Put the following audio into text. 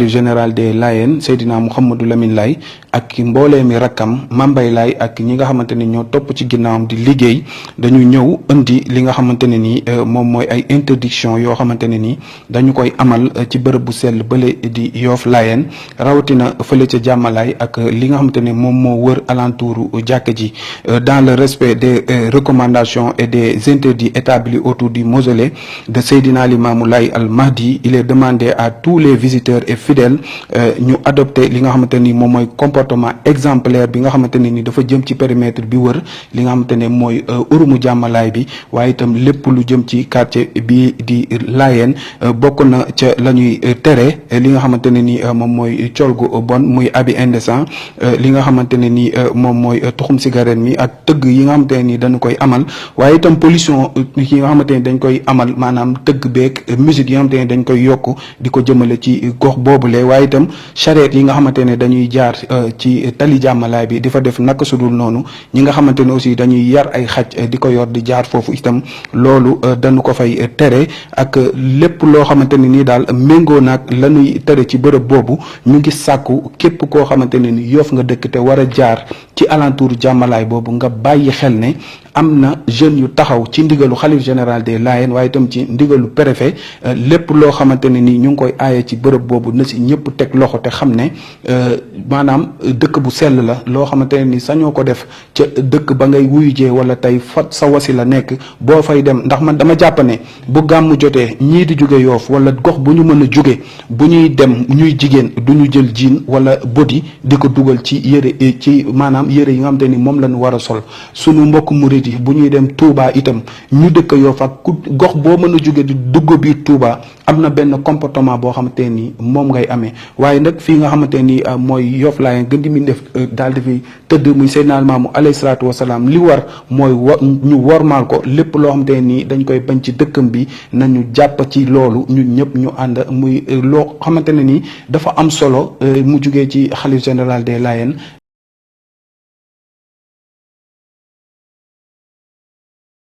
xalif général des Layènes Seydina Mouhamadou Lamine Laye ak mboolee mi rakkam Mambay Laye ak ñi nga xamante ni ñoo topp ci ginnaawam di liggéey dañu ñëw indi li nga xamante ne ni moom mooy ay interdiction yoo xamante ne ni dañu koy amal ci bërëb bu sell bële di Yoff Layène rawatina fële ca jàmmalaay ak li nga xamante ne moom moo wër alentouru jàkk ji dans le respect des recommandations et des interdits établis autour du mausolée de Seydina Limamou Laye Al Mahdi. Il est demandé à tous les visiteurs et fidèles ñu adopter li nga xamante ni moom mooy comportement exemplaire bi nga xamante ne ni dafa jëm ci périmètre bi wër li nga xamante ne mooy urumu jàmmalaay bi waaye itam lépp lu jëm ci quartier bi di Layène bokk na ca la ñuy tere li nga xamante ne ni moom mooy col gu bon muy habit indécent li nga xamante ne ni moom mooy tuxum cigarette mi ak tëgg yi nga xamante ne ni dañu koy amal waaye itam pollution yi nga xamante ne dañ koy amal maanaam tëgg beeg musique yi nga xamante ne dañ koy yokk di ko jëmale ci gox boobule waaye itam charrette yi nga xamante ne dañuy jaar ci tali jàmmalaay bi di fa def naka sudul noonu ñi nga xamante ne aussi dañuy yar ay xaj di ko yor di jaar foofu itam loolu dañu ko fay tere ak lépp loo xamante ne nii daal méngoo naag la ñuy tere ci bërëb boobu ñu ngi sàkku képp koo xamante ne ni Yoff nga dëkk te war a jaar ci alentour jàmmalaay boobu nga bàyyi xel ne am na jeunes yu taxaw ci ndigalu xalif général des Layènes waaye itam ci ndigalu préfet lépp loo xamante ne ni ñu ngi koy aaye ci bërëb boobu na si ñëpp teg loxo te xam ne maanaam dëkk bu sell la loo xamante ne ni sañoo ko def ca dëkk ba ngay wuyu jee wala tey fa sa wasi la nekk boo fay dem ndax man dama jàpp ne bu gàmmu jotee ñii di jóge Yoff wala gox bu ñu mën a jóge bu ñuy dem ñuy jigéen du ñu jël jiin wala bodi di ko dugal ci yëre ci maanaam yëre yi nga xamante ni moom lañu war a sol sunu mbokk murid yi bu ñuy dem Touba itam ñu dëkk Yoff ak ku gox boo mën a jóge di dugg biir Touba am na benn comportement boo xamante ni moom ngay amee waaye nag fii nga xamante ni mooy Yoff Layène gën di mi def daal di fi tëdd muy Seydina Limaamu alayhi salaatu wasalaam li war mooy ñu wormaal ko lépp loo xamante ni dañ koy bañ ci dëkkam bi nañu jàpp ci loolu ñun ñëpp ñu ànd muy loo xamante ne ni dafa am solo mu jugee ci xalif général des Layènes